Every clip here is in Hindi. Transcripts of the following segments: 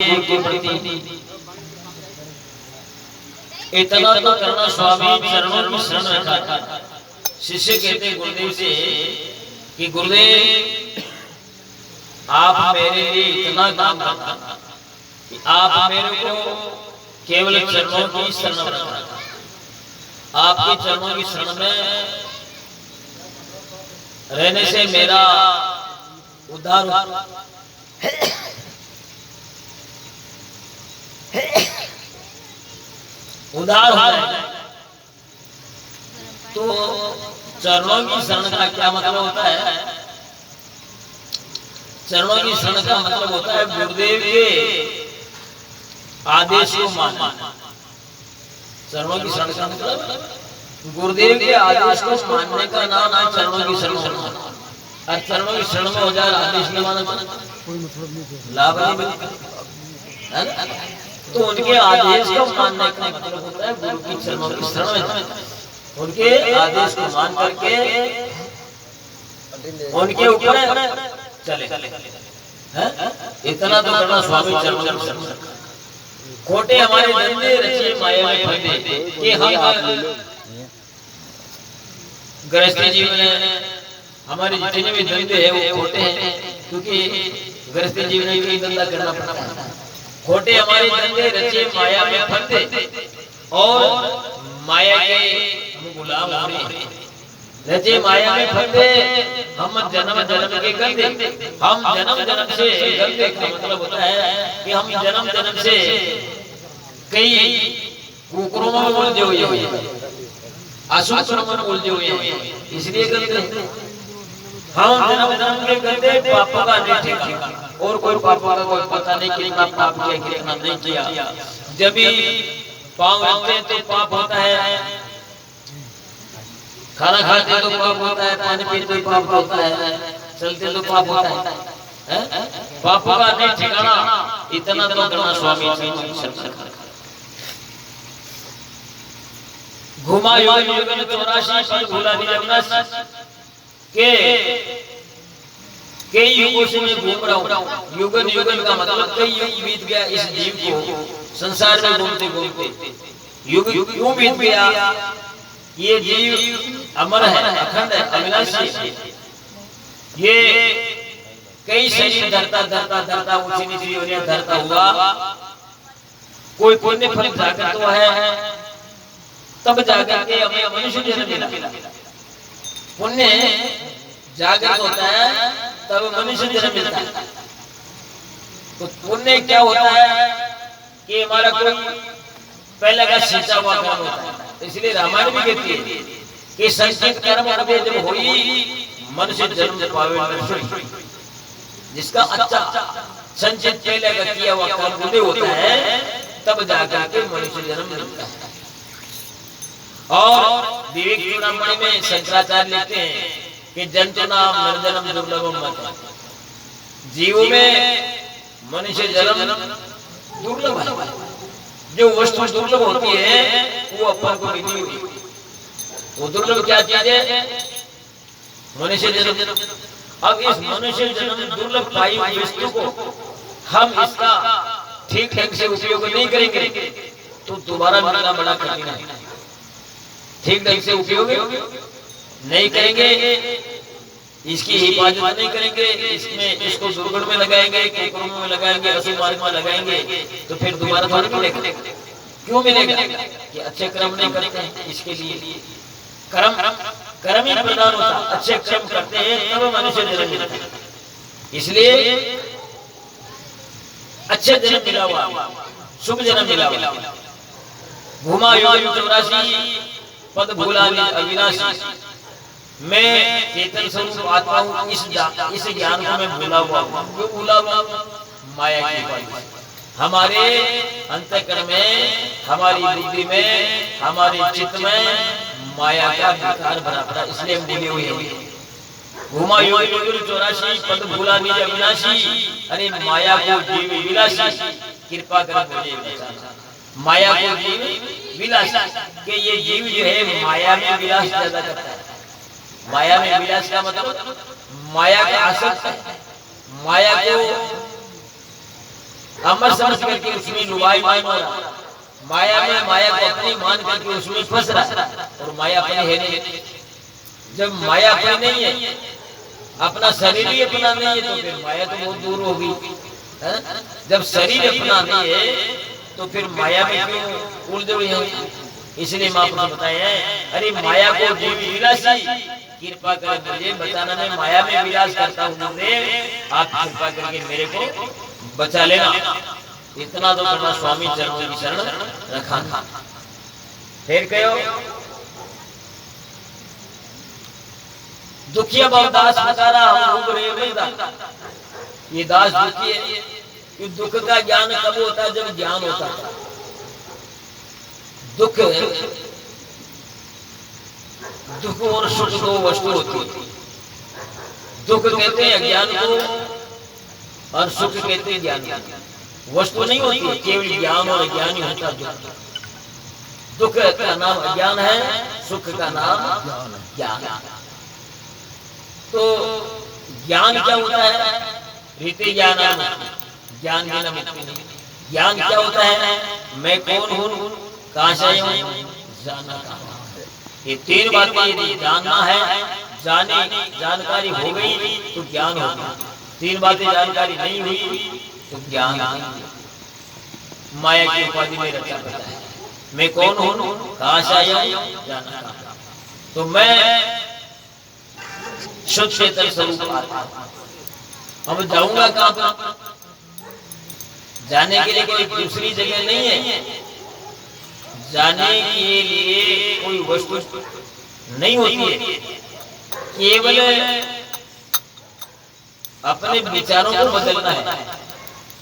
गुरु के प्रति इतना तो करना, स्वामी चरणों में शरण रखा। शिष्य कहते गुरुदेव से कि गुरुदेव आप मेरे लिए इतना काम करना कि आप मेरे को केवल चरणों की शरण रखना। आपके चरणों की शरण में रहने से मेरा उद्धार उद्धार हो जाए। तो चरणों की शरण का क्या मतलब होता है? चरणों की शरण का मतलब होता है गुरुदेव के आदेश को मानना। चरणों की शरण का मतलब गुरुदेव के आदेश को मानने का नाम है चरणों की शरण होना। और चरणों की शरण में हो जाए आदेश न माने कोई मतलब नहीं, लाभ नहीं मिलता। तो उनके आदेश को मानने का मतलब होता है गुरु की चरणों की शरण में, उनके आदेश को मान करके उनके ऊपर चले। इतना तो करना, स्वामी चरणों की शरण। खोटे हमारे धंधे रचे माया में फंदे कि हम गृहस्थी जीवन में हमारे जितने भी धंधे हैं वो खोटे हैं, क्योंकि गृहस्थी जीवन में कई धंधा करना पड़ता है। खोटे हमारे धंधे रचे माया में फंदे और माया के हम गुलाम हो रहे। रचे माया में फंदे हम जन्म जन्म के गंदे। हम जन्म जन्म से गंदे का मतलब होता है कि हम जन्म जन्म से कई कुकर्मों में उलझे हुए हैं, अशुभ कर्मों में उलझे हुए हैं, इसलिए गंदे। हम जन्म जन्म के गंदे, पापों का नहीं ठिकाना, और कोई पापों का कोई पता नहीं कितना पाप किया कितना नहीं किया। जब भी पाँव रखते हैं तो पाप होता है, खाना खाते तो पाप होता है, पानी पीते तो पाप होता है, चलते तो पाप होता है। पापों का नहीं ठिकाना, इतना तो करना, स्वामी घुमा युगन युगन 84 पर भूला नहीं अविनाशी के कई युगों से मैं घूम रहा हूँ। युगन युगन का मतलब कई युग बीत गया इस जीव को संसार में घूमते घूमते। युग क्यों बीत गया? ये जीव अमर है, अखंड है, अविनाशी है। ये कई शरीर धरता धरता धरता ऊंची नीची योनियां धरता हुआ, कोई पुण्य फल जाकर तो है, तब जाकर के हमें मनुष्य जन्म मिला। पुण्य जागृत होता है तब मनुष्य जन्म मिलता है। तो पुण्य क्या होता है कि हमारा कोई पहले का सींचा हुआ कर्म होता है। इसलिए रामायण भी कहती है कि संचित कर्म अभी जब होई मनुष्य जन्म पावे। जिसका अच्छा संचित पहले का किया हुआ कर्म उदय होता है, तब जाकर के मनुष्य जन्म मिलता है। और विवेक चूड़ामणि में शंकराचार्य लिखते हैं कि जंतु नाम नरजन्म दुर्लभम मत। जीवों में मनुष्य जन्म दुर्लभ है। जो वस्तु दुर्लभ होती है वो अपन को मिली हुई। वो दुर्लभ क्या चीज है? मनुष्य जन्म। अब इस मनुष्य जन्म दुर्लभ पाई हुई वस्तु को हम इसका ठीक ढंग से उपयोग नहीं करेंगे तो दोबारा मिलना बड़ा कठिन है। ठीक ढंग से उपयोग नहीं करेंगे, इसकी हिफाजत नहीं करेंगे, इसमें इसको दुर्गुण में लगाएंगे, कुकर्मों में लगाएंगे, अशुभ मार्ग में लगाएंगे, तो फिर दोबारा थोड़ा मिलेगा। क्यों मिलेगा? कि अच्छे कर्म नहीं करते हैं। इसके लिए कर्म ही प्रधान होता। अच्छे कर्म करते हैं तब मनुष्य जन्म मिलता है। इसलिए अच्छे जन्म मिला हुआ, शुभ जन्म मिला हुआ। घुमा युग 84 पद भूला अविनाशी। मैं चेतन स्वरूप आत्मा हूँ। इस ज्ञान को मैं भूला हुआ हूँ। क्यों भूला हुआ? माया की वजह। हमारे अंतःकरण में, हमारी बुद्धि में, हमारे चित्त में माया का विकार भरा पड़ा, इसलिए हम भूले हुए हैं। घुमा युग 84 पद भूला निज अविनाशी। अरे माया को जीव विलासी, कृपा कर मुझे बचाना। माया को जीव विलास के ये जीव जो है माया में विलास ज्यादा करता है। माया में विलास का मतलब माया का आसक्त है। माया को अमर समझ करके उसमें लुभाई मान हो रहा, माया में माया को अपनी मान करके उसमें फंस रहा, और माया अपनी है नहीं। जब माया अपनी नहीं है, अपना शरीर ही अपना नहीं है, तो फिर माया तो बहुत दूर होगी। जब शरीर अपना नहीं है तो फिर माया में क्यों उलझे हुए हैं? इसलिए महापुरुष बताए हैं, अरे माया को जीव विलासी कृपा कर मुझे बचाना, मैं माया में विलास करता हूँ, आप कृपा करके मेरे को बचा लेना। इतना तो करना, स्वामी चरणों की शरण रखा। फिर कहो दुखिया बहुत दास बचारा हम रे बंदा, ये दास दुखी है। कि दुख का ज्ञान कब होता है? जब ज्ञान होता है। दुख और सुख दो वस्तु होती है। दुख कहते हैं अज्ञान को और सुख कहते हैं ज्ञान को। वस्तु नहीं होती है, केवल ज्ञान और अज्ञान ही होता है। दुख का नाम अज्ञान है, सुख का नाम ज्ञान। तो ज्ञान क्या होता है? रीति ज्ञान, ज्ञान बिना मुक्ति नहीं। ज्ञान क्या होता है? मैं कौन हूँ, कहां से आया हूं, जानना कहां है। ये तीन बातें यदि जानना है, जानकारी हो गई तो ज्ञान होगा। तीन बातें जानकारी नहीं हुई तो ज्ञान नहीं। माया की उपाधि में रचा पता है, मैं कौन हूँ, कहां से आया हूं, जानना कहां। तो मैं शुद्ध चेतन स्वरूप आत्मा। अब जाऊंगा कहां पर? जाने के लिए कोई दूसरी जगह नहीं है। जाने के लिए कोई वस्तु नहीं होती है, केवल अपने विचारों को बदलना है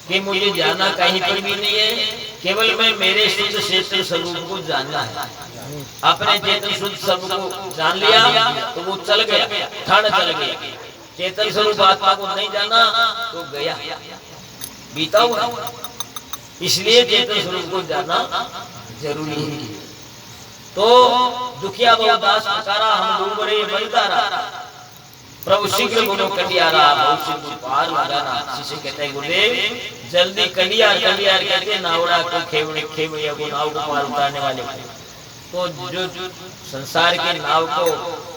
कि मुझे जाना कहीं पर भी नहीं है, केवल मैं मेरे शुद्ध चेतन स्वरूप को जानना है। अपने चेतन शुद्ध स्वरूप को जान लिया तो वो चल गया, ठंड चल गया। चेतन स्वरूप आत्मा को नहीं जाना तो गया, बीता हुआ। इसलिए चेतन स्वरूप को जानना जरूरी है। तो दुखिया बहु दास पुकारा, हम डूब रहे बलिदारा, प्रभु शीघ्र बोलो कटियारा, बहुत शीघ्र पार लगाना। शिष्य कहते हैं गुरुदेव जल्दी कटियार, कटियार कहते नावड़ा को खेवड़िया को नाव को पार उतारने वाले। तो जो संसार के नाव को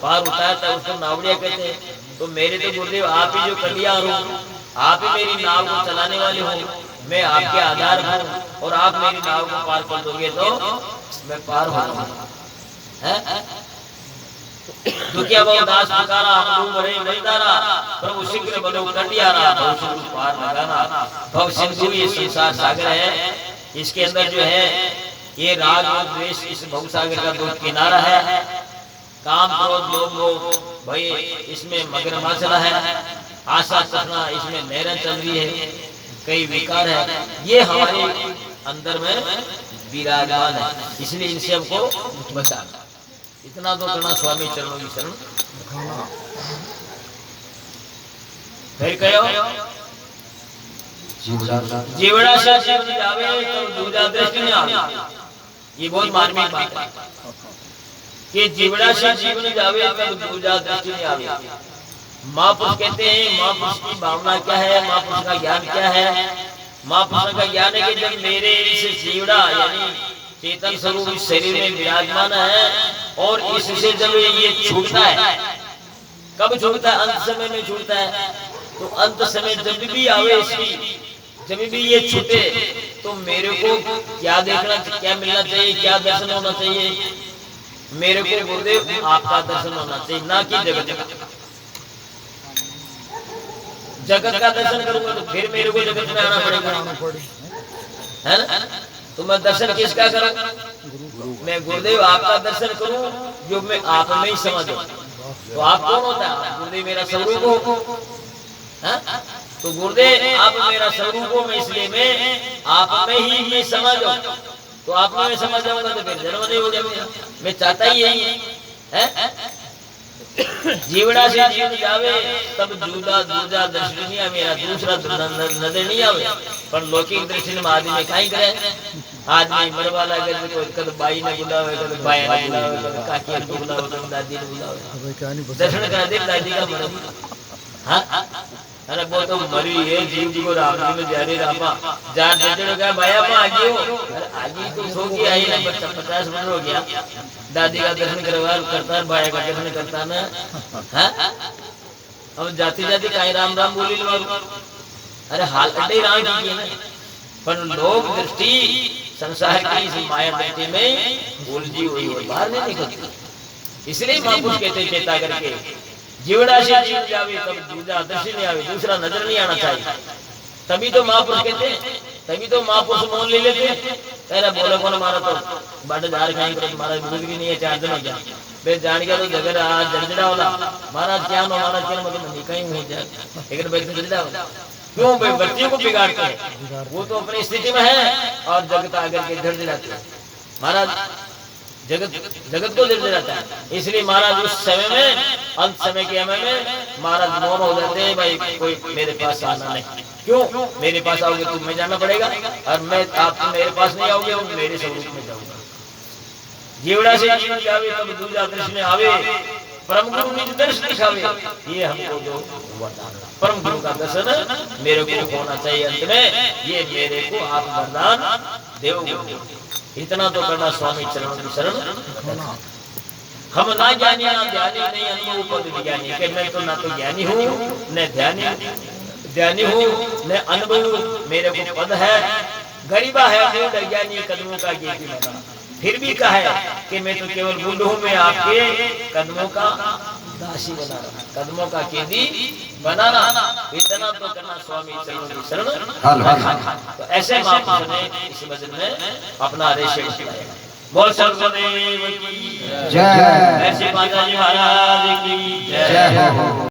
पार उतारता है उसको नावड़िया कहते हैं। तो मेरे तो गुरुदेव आप ही जो कटियार हो, आप ही मेरी नाव को चलाने वाले हो, मैं आपके आधार हूँ, और आप मेरी नाव को पार कर दोगे तो मैं पार हो जाऊंगा। दुखिया बहु दास पुकारा, हम डूब रहे बलिदारा, प्रभु शीघ्र बलो कटियारा, भव सिंधु पार लगाना। भव सिंधु ये संसार सागर है, इसके अंदर जो है ये राग और द्वेष, इस भव सागर का दो किनारा है। काम क्रोध लोभ मोह भय इसमें मगरमच्छ है, आशा तृष्णा इसमें लहरें चल रही है, कई विकार है, ये हमारे अंदर में विराजमान है। इसलिए इनसे हमको बचाना। इतना तो करना, स्वामी चरणों की शरण। फिर कहो जीवड़ा से जीव जावे तो दूजा दृष्टि नहीं आवे। ये बहुत मार्मिक बात है कि जीवड़ा से जीवन जावे तब दूजा दृष्टि नहीं आवे। महापुरुष कहते हैं, महापुरुष की भावना क्या है, महापुरुष का ज्ञान क्या है? महापुरुष का ज्ञान है कि जब मेरे इस जीवड़ा यानी चेतन स्वरूप इस शरीर में विराजमान है और इससे जब ये छूटता है, कब छूटता है? अंत समय में छूटता है। तो अंत समय जब भी आवे इसकी, जब भी ये छूटे तो मेरे को क्या देखना, क्या मिलना चाहिए, क्या दर्शन होना चाहिए? मेरे को गुरुदेव आपका दर्शन होना चाहिए, ना कि जगत का। जगत का दर्शन करूंगा तो फिर मेरे को जगत में आना पड़ेगा, है ना? तो मैं दर्शन किसका करूं? मैं गुरुदेव आपका दर्शन करूं जो मैं आप में ही समझूं। तो आप कौन होता है? गुरुदेव मेरा स्वरूप हो। तो गुरुदेव आप मेरा स्वरूप हो, मैं इसलिए मैं आप में ही मैं समझूं। तो आप में समझ जाऊंगा तो फिर जन्म नहीं हो जाएगा। मैं चाहता ही यही है। जीवड़ा से जीव जावे तब दूजा दूजा दर्शन नहीं आवे, मेरा दूसरा नजर नहीं आवे। पर लौकिक दर्शन में आदमी काई करे? आदमी मरवाला गए तो कद बाई ने बुलावे, कद बाई ने बुलावे, कद काकी ने बुलावे, कद दादी ने बुलावे, दर्शन करा दे दादी का मर। हां अरे वो तो मरी है जीव जी को राम जी में जारी रापा जान देते का भैया मैं आगे हो। अरे आगे तो सो गया आई ना बच्चा 50 वर्ष हो गया दादी का दर्शन करवा करता है भाई का दर्शन करता ना हां अब जाती जाती काई राम राम बोली लो। अरे हाल अड्डे राम की ना पर लोग दृष्टि संसार की इस माया दृष्टि में उलझी हुई है बाहर नहीं निकलती। इसलिए महापुरुष कहते चेता करके जीवड़ा से जीव जावे तब दूसरा दृष्टि नहीं आवे दूसरा नजर नहीं आना चाहिए। तभी तो महापुरुष कहते हैं तभी तो महापुरुष मोल ले लेते हैं। तेरा बोले कौन मारा तो बाटे झाड़ कहीं पर महाराज बुजुर्ग नहीं है 4 दिन हो गया बे जान गया तो झगड़ा जड़जड़ा वाला महाराज क्या नो महाराज क्या मतलब नहीं कहीं हो जाए लेकिन बैठ जड़जड़ा वाला क्यों भाई बच्चियों को बिगाड़ते हैं। वो तो अपनी स्थिति में है और जगत आकर के जड़जड़ाते हैं। महाराज जगत को जड़जड़ाता है। इसलिए महाराज उस समय में अंत समय के समय में महाराज मौन हो जाते हैं भाई कोई मेरे पास आना नहीं। क्यों मेरे पास आओगे तो मैं जाना पड़ेगा और मैं आप मेरे पास नहीं आओगे और मेरे स्वरूप में जाऊंगा। जीवड़ा से जीव जावे तब दूजा दर्शन आवे परम गुरु निज दर्शन दिखावे। ये हमको जो वरदान परम गुरु का दर्शन मेरे को होना चाहिए। अंत में ये मेरे को आप वरदान देवोगे। इतना तो करना स्वामी चरणों की शरण। हम ना ज्ञानी ना ध्यानी नहीं अनुभव पद ज्ञानी कि मैं तो ना तो ज्ञानी हूँ न ध्यानी हूँ न अनुभव मेरे को पद है। गरीबा है मूढ़ अज्ञानी कदमों का ज्ञानी बना फिर भी कहा है कि मैं तो केवल मूढ़ हूँ मैं आपके कदमों का दासी बना रहा कदमों का केदी बनाना। इतना तो करना स्वामी चरणों की शरण। तो ऐसे महापुरुष ने इस भजन में अपना रेशे बताया। बोल सर्वदेव की जय। ऐसे माता जी महाराज की जय।